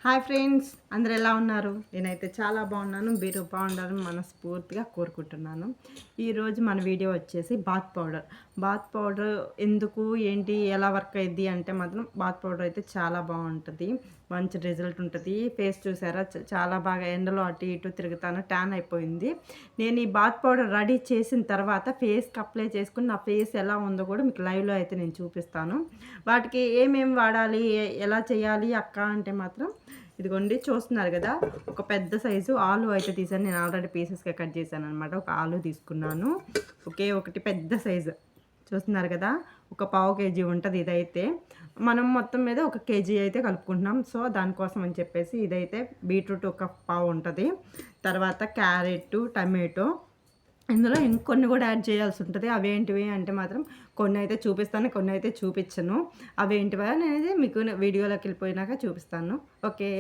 Hi friends, అందరు ఎలా ఉన్నారు? నేనైతే చాలా బాగున్నాను. మీరు బాగుండాలని మనస్ఫూర్తిగా కోరుకుంటున్నాను. ఈరోజు మన వీడియో వచ్చేసి బాత్ పౌడర్ ఎందుకు ఏంటి ఎలా వర్క్ అయ్యిద్ది అంటే మాత్రం బాత్ పౌడర్ అయితే చాలా బాగుంటుంది. మంచి రిజల్ట్ ఉంటుంది. ఫేస్ చూసారా, చాలా బాగా ఎండలో అటు ఇటు తిరుగుతాను, ట్యాన్ అయిపోయింది. నేను ఈ బాత్ పౌడర్ రెడీ చేసిన తర్వాత ఫేస్కి అప్లై చేసుకుని నా ఫేస్ ఎలా ఉందో కూడా మీకు లైవ్లో అయితే నేను చూపిస్తాను. వాటికి ఏమేమి వాడాలి, ఎలా చేయాలి అక్క అంటే మాత్రం ఇదిగోండి, చూస్తున్నారు కదా, ఒక పెద్ద సైజు ఆలు అయితే తీసాను. నేను ఆల్రెడీ పీసెస్గా కట్ చేశాను అనమాట. ఒక ఆలు తీసుకున్నాను, ఒకే ఒకటి పెద్ద సైజు. చూస్తున్నారు కదా, ఒక పావు కేజీ ఉంటుంది. ఇదైతే మనం మొత్తం మీద ఒక కేజీ అయితే కలుపుకుంటున్నాం. సో దానికోసం అని చెప్పేసి ఇదైతే బీట్రూట్ ఒక పావు ఉంటుంది. తర్వాత క్యారెట్, టమాటో, ఇందులో ఇంకొన్ని కూడా యాడ్ చేయాల్సి ఉంటుంది. అవేంటివి అంటే మాత్రం కొన్ని అయితే చూపిస్తాను, కొన్ని అయితే చూపించను. అవేంటివా అనేది మీకు వీడియోలోకి వెళ్ళిపోయినాక చూపిస్తాను. ఓకే,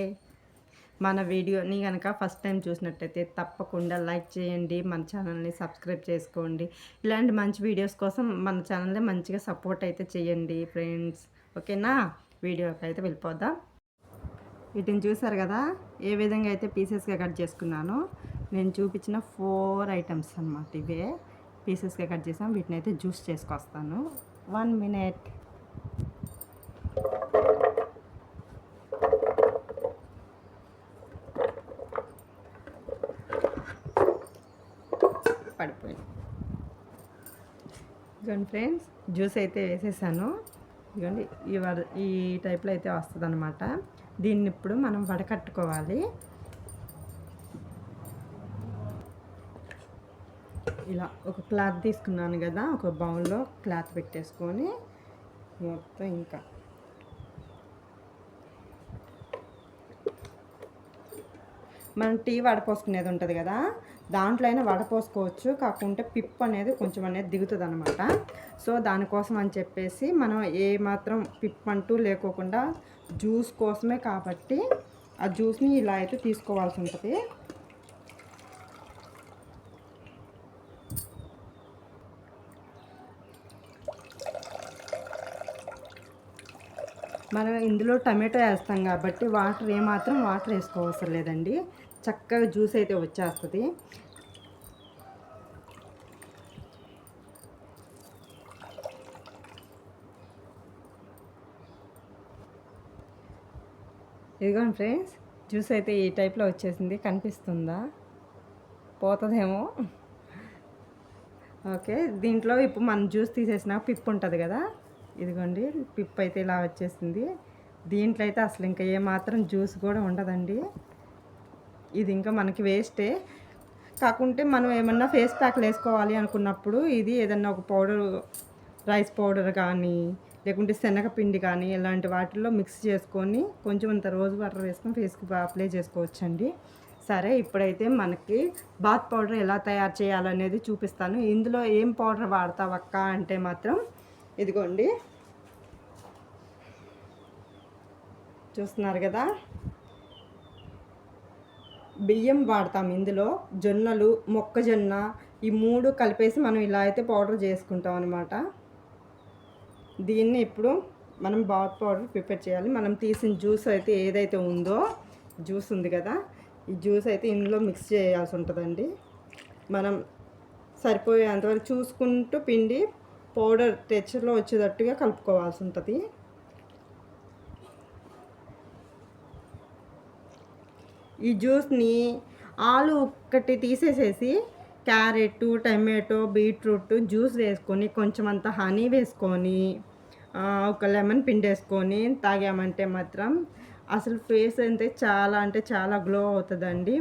మన వీడియోని కనుక ఫస్ట్ టైం చూసినట్టయితే తప్పకుండా లైక్ చేయండి, మన ఛానల్ని సబ్స్క్రైబ్ చేసుకోండి. ఇలాంటి మంచి వీడియోస్ కోసం మన ఛానల్ని మంచిగా సపోర్ట్ అయితే చేయండి ఫ్రెండ్స్. ఓకేనా, వీడియోకి అయితే వెళ్ళిపోదాం. వీటిని చూసారు కదా, ఏ విధంగా అయితే పీసెస్గా కట్ చేసుకున్నానో. నేను చూపించిన 4 ఐటమ్స్ అన్నమాట. ఇవే పీసెస్గా కట్ చేసాం. వీటిని అయితే జ్యూస్ చేసుకొస్తాను. 1 మినిట్. పడిపోయింది. ఇదిగోండి ఫ్రెండ్స్, జ్యూస్ అయితే వేసేసాను. ఇదిగోండి, ఈ టైప్లో అయితే వస్తుంది అనమాట. దీన్ని ఇప్పుడు మనం వడకట్టుకోవాలి. ఇలా ఒక క్లాత్ తీసుకున్నాను కదా, ఒక బౌల్లో క్లాత్ పెట్టేసుకొని మొత్తం ఇంకా మనం టీ వడపోసుకునేది ఉంటుంది కదా, దాంట్లో అయినా వడపోసుకోవచ్చు. కాకుంటే పిప్ అనేది కొంచెం అనేది దిగుతుంది అనమాట. సో దానికోసం అని చెప్పేసి మనం ఏ మాత్రం పిప్ అంటూ లేకోకుండా జ్యూస్ కోసమే కాబట్టి ఆ జ్యూస్ని ఇలా అయితే తీసుకోవాల్సి ఉంటుంది. మనం ఇందులో టమాటో వేస్తాం కాబట్టి వాటర్ వేసుకోవసరం లేదండి. చక్కగా జ్యూస్ అయితే వచ్చేస్తుంది. ఇదిగోండి ఫ్రెండ్స్, జ్యూస్ అయితే ఈ టైప్లో వచ్చేసింది. కనిపిస్తుందా? పోతుందేమో. ఓకే, దీంట్లో ఇప్పుడు మనం జ్యూస్ తీసేసిన పిప్ ఉంటుంది కదా, ఇదిగోండి పిప్ అయితే ఇలా వచ్చేసింది. దీంట్లో అయితే అసలు ఇంకా ఏమాత్రం జ్యూస్ కూడా ఉండదండి. ఇది ఇంకా మనకి వేస్టే. కాకుంటే మనం ఏమన్నా ఫేస్ ప్యాక్లు వేసుకోవాలి అనుకున్నప్పుడు ఇది ఏదన్నా ఒక పౌడర్, రైస్ పౌడర్ కానీ లేకుంటే శనగపిండి కానీ ఇలాంటి వాటిల్లో మిక్స్ చేసుకొని కొంచెం అంత రోజ్ వాటర్ వేసుకొని ఫేస్కి అప్లై చేసుకోవచ్చండి. సరే, ఇప్పుడైతే మనకి బాత్ పౌడర్ ఎలా తయారు చేయాలనేది చూపిస్తాను. ఇందులో ఏం పౌడర్ వాడతావక్క అంటే మాత్రం ఇదిగోండి, చూస్తున్నారు కదా, బియ్యం వాడతాం. ఇందులో జొన్నలు, మొక్కజొన్న, ఈ 3 కలిపేసి మనం ఇలా అయితే పౌడర్ చేసుకుంటాం అనమాట. దీన్ని ఇప్పుడు మనం బాత్ పౌడర్ ప్రిపేర్ చేయాలి. మనం తీసిన జ్యూస్ అయితే ఏదైతే ఉందో, జ్యూస్ ఉంది కదా, ఈ జ్యూస్ అయితే ఇందులో మిక్స్ చేయాల్సి ఉంటుందండి. మనం సరిపోయేంతవరకు చూసుకుంటూ పిండి పౌడర్ టెక్స్చర్లో వచ్చేటట్టుగా కలుపుకోవాల్సి ఉంటుంది. ఈ జ్యూస్ని ఆలు ఒక్కటి తీసేసేసి క్యారెట్, టమాటో, బీట్రూట్ జ్యూస్ వేసుకొని కొంచెం అంత హనీ వేసుకొని ఒక లెమన్ పిండేసుకొని తాగామంటే మాత్రం అసలు ఫేస్ అంటే చాలా గ్లో అవుతుందండి.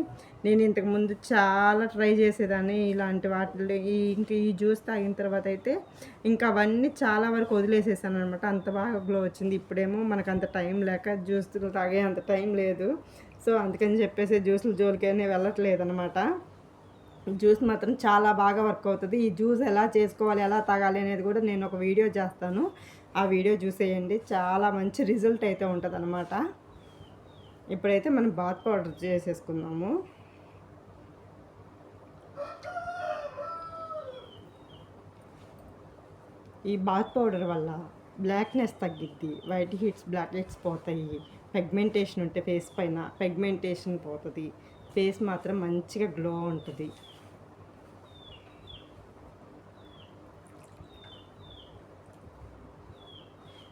నేను ఇంతకుముందు చాలా ట్రై చేసేదాన్ని ఇలాంటి వాటిలో. ఈ జ్యూస్ తాగిన తర్వాత అయితే ఇంకా అవన్నీ చాలా వరకు వదిలేసేసాను అనమాట. అంత బాగా గ్లో వచ్చింది. ఇప్పుడేమో మనకు అంత టైం లేక జ్యూస్లు తాగే అంత టైం లేదు. సో అందుకని చెప్పేసి జ్యూస్లు జోలికైనా వెళ్ళట్లేదు అనమాట. జ్యూస్ మాత్రం చాలా బాగా వర్క్ అవుతుంది. ఈ జ్యూస్ ఎలా చేసుకోవాలి, ఎలా తాగాలి అనేది కూడా నేను ఒక వీడియో చేస్తాను. ఆ వీడియో చూసేయండి. చాలా మంచి రిజల్ట్ అయితే ఉంటుంది అనమాట. ఇప్పుడైతే మనం బాత్ పౌడర్ చేసేసుకుందాము. ఈ బాత్ పౌడర్ వల్ల బ్లాక్నెస్ తగ్గిద్ది, వైట్ హెడ్స్, బ్లాక్ హెడ్స్ పోతాయి. పెగ్మెంటేషన్ ఉంటే ఫేస్ పైన పెగ్మెంటేషన్ పోతుంది, ఫేస్ మాత్రం మంచిగా గ్లో ఉంటుంది.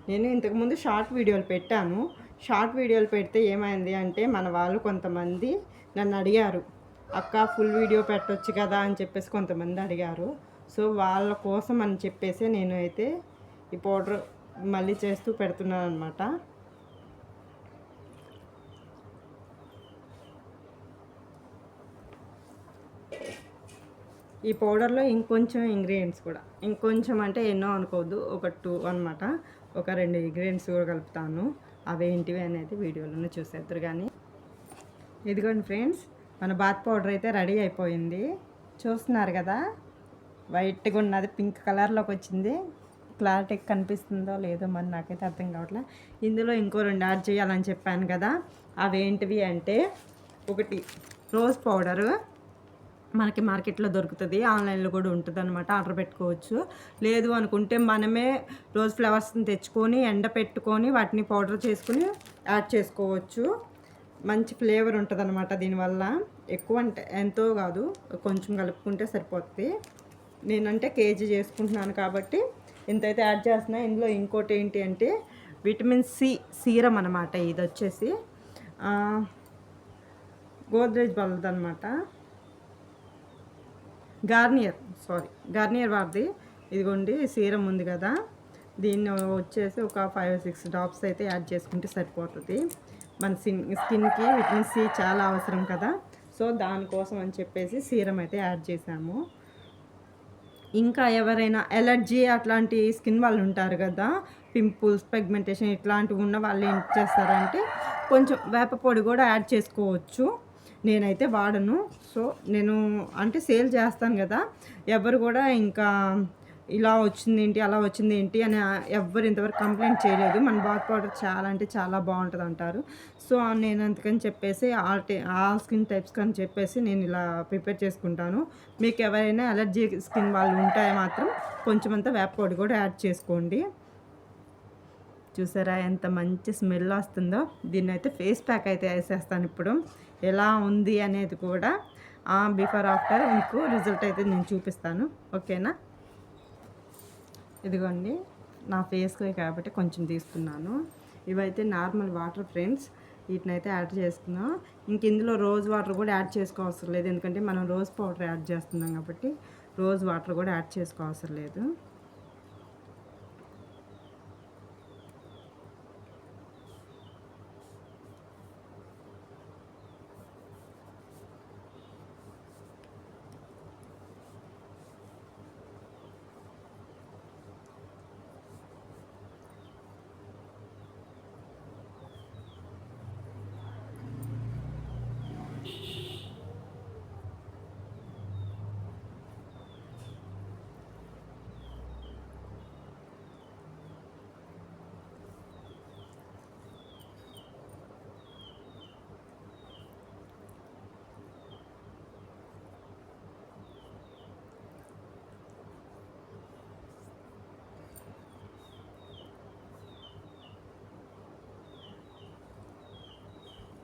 నేను ఇంతకుముందు షార్ట్ వీడియోలు పెట్టాను. షార్ట్ వీడియోలు పెడితే ఏమైంది అంటే మన వాళ్ళు కొంతమంది నన్ను అడిగారు, అక్క ఫుల్ వీడియో పెట్టొచ్చు కదా అని చెప్పేసి కొంతమంది అడిగారు. సో వాళ్ళ కోసం అని చెప్పేసి నేను అయితే ఈ పౌడర్ మళ్ళీ చేస్తూ పెడుతున్నాను అనమాట. ఈ పౌడర్లో ఇంకొంచెం ఇంగ్రీడియంట్స్ కూడా, ఇంకొంచెం అంటే ఎన్నో అనుకోవద్దు, ఒక 2 అనమాట, ఒక 2 ఇంగ్రీడియంట్స్ కూడా కలుపుతాను. అవేంటివి అనేది వీడియోలోనే చూసేద్దరు. కానీ ఇదిగోండి ఫ్రెండ్స్, మన బాత్ పౌడర్ అయితే రెడీ అయిపోయింది. చూస్తున్నారు కదా, వైట్గా ఉన్నది పింక్ కలర్లోకి వచ్చింది. క్లారిటీ కనిపిస్తుందో లేదో మరి నాకైతే అర్థం కావట్లేదు. ఇందులో ఇంకో 2 యాడ్ చేయాలని చెప్పాను కదా, అవేంటివి అంటే, ఒకటి రోజ్ పౌడరు, మనకి మార్కెట్లో దొరుకుతుంది, ఆన్లైన్లో కూడా ఉంటుంది అనమాట, ఆర్డర్ పెట్టుకోవచ్చు. లేదు అనుకుంటే మనమే రోజ్ ఫ్లవర్స్ని తెచ్చుకొని ఎండపెట్టుకొని వాటిని పౌడర్ చేసుకుని యాడ్ చేసుకోవచ్చు. మంచి ఫ్లేవర్ ఉంటుంది అనమాట దీనివల్ల. ఎక్కువ అంటే ఎంతో కాదు, కొంచెం కలుపుకుంటే సరిపోతుంది. నేనంటే కేజీ చేసుకుంటున్నాను కాబట్టి ఇంతైతే యాడ్ చేస్తున్నా. ఇందులో ఇంకోటి ఏంటి అంటే విటమిన్ సి సీరం అనమాట. ఇది వచ్చేసి గోద్రేజ్ వాళ్ళది అనమాట, గార్నియర్ వారిది. ఇదిగోండి సీరం ఉంది కదా, దీన్ని వచ్చేసి ఒక 5-6 డ్రాప్స్ అయితే యాడ్ చేసుకుంటే సరిపోతుంది. మన స్కిన్కి విటమిన్ సి చాలా అవసరం కదా, సో దానికోసం అని చెప్పేసి సీరం అయితే యాడ్ చేసాము. ఇంకా ఎవరైనా ఎలర్జీ అట్లాంటి స్కిన్ వాళ్ళు ఉంటారు కదా, పింపుల్స్, పిగ్మెంటేషన్ ఇట్లాంటివి ఉన్న వాళ్ళు ఏం చేస్తారంటే కొంచెం వేప పొడి కూడా యాడ్ చేసుకోవచ్చు. నేనైతే వాడను. సో నేను అంటే సేల్ చేస్తాను కదా, ఎవరు కూడా ఇంకా ఇలా వచ్చింది ఏంటి, అలా వచ్చింది ఏంటి అని ఎవ్వరు ఇంతవరకు కంప్లైంట్ చేయలేదు. మన బాత్ పౌడర్ చాలా అంటే చాలా బాగుంటుంది అంటారు. సో నేను అందుకని చెప్పేసి ఆల్ స్కిన్ టైప్స్ అని చెప్పేసి నేను ఇలా ప్రిపేర్ చేసుకుంటాను. మీకు ఎవరైనా అలర్జీ స్కిన్ వాళ్ళు ఉంటే మాత్రం కొంచెం అంతా వేప పొడి కూడా యాడ్ చేసుకోండి. చూసారా ఎంత మంచి స్మెల్ వస్తుందో. దీన్ని అయితే ఫేస్ ప్యాక్ అయితే వేసేస్తాను ఇప్పుడు. ఎలా ఉంది అనేది కూడా బిఫోర్ ఆఫ్టర్ మీకు రిజల్ట్ అయితే నేను చూపిస్తాను, ఓకేనా. ఇదిగోండి నా ఫేస్కి కాబట్టి కొంచెం తీసుకున్నాను. ఇవైతే నార్మల్ వాటర్ ఫ్రెండ్స్, వీటిని అయితే యాడ్ చేసుకున్నాం. ఇంక ఇందులో రోజ్ వాటర్ కూడా యాడ్ చేసుకోవసరం లేదు, ఎందుకంటే మనం రోజ్ పౌడర్ యాడ్ చేస్తున్నాం కాబట్టి రోజ్ వాటర్ కూడా యాడ్ చేసుకోవసరం లేదు.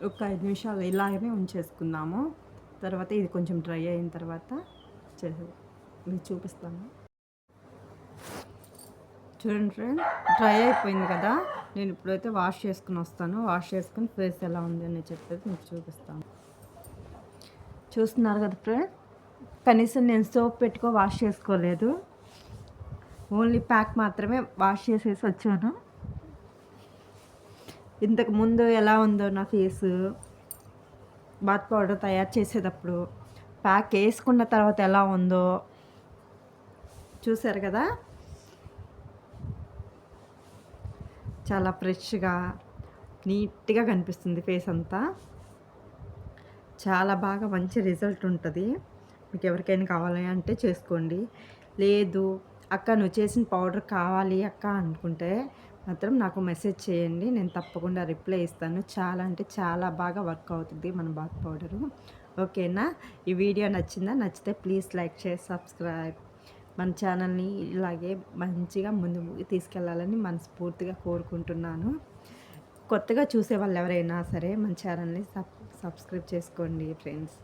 ఒక 5 నిమిషాలు ఇలాగనే ఉంచేసుకుందాము. తర్వాత ఇది కొంచెం డ్రై అయిన తర్వాత మీకు చూపిస్తాను. చూడండి ఫ్రెండ్, డ్రై అయిపోయింది కదా, నేను ఇప్పుడైతే వాష్ చేసుకుని వస్తాను. వాష్ చేసుకుని ఫేస్ ఎలా ఉంది అని చెప్పేసి మీకు చూపిస్తాను. చూస్తున్నారు కదా ఫ్రెండ్, కనీసం నేను సోప్ పెట్టుకో వాష్ చేసుకోలేదు, ఓన్లీ ప్యాక్ మాత్రమే వాష్ చేసేసి వచ్చాను. ఇంతకు ముందు ఎలా ఉందో నా ఫేసు బాత్ పౌడర్ తయారు చేసేటప్పుడు, ప్యాక్ వేసుకున్న తర్వాత ఎలా ఉందో చూసారు కదా. చాలా ఫ్రెష్గా నీట్గా కనిపిస్తుంది ఫేస్ అంతా. చాలా బాగా మంచి రిజల్ట్ ఉంటుంది. మీకు ఎవరికైనా కావాలి అంటే చేసుకోండి. లేదు అక్క నువ్వు చేసిన పౌడర్ కావాలి అక్క అనుకుంటే మాత్రం నాకు మెసేజ్ చేయండి, నేను తప్పకుండా రిప్లై ఇస్తాను. చాలా అంటే చాలా బాగా వర్క్ అవుతుంది మన బాత్ పౌడరు, ఓకేనా. ఈ వీడియో నచ్చిందా? నచ్చితే ప్లీజ్ లైక్ షేర్ సబ్స్క్రైబ్. మన ఛానల్ని ఇలాగే మంచిగా ముందుకు తీసుకెళ్ళాలని మనస్ఫూర్తిగా కోరుకుంటున్నాను. కొత్తగా చూసే వాళ్ళు ఎవరైనా సరే మన ఛానల్ని సబ్స్క్రైబ్ చేసుకోండి ఫ్రెండ్స్.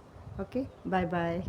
ఓకే. Bye bye.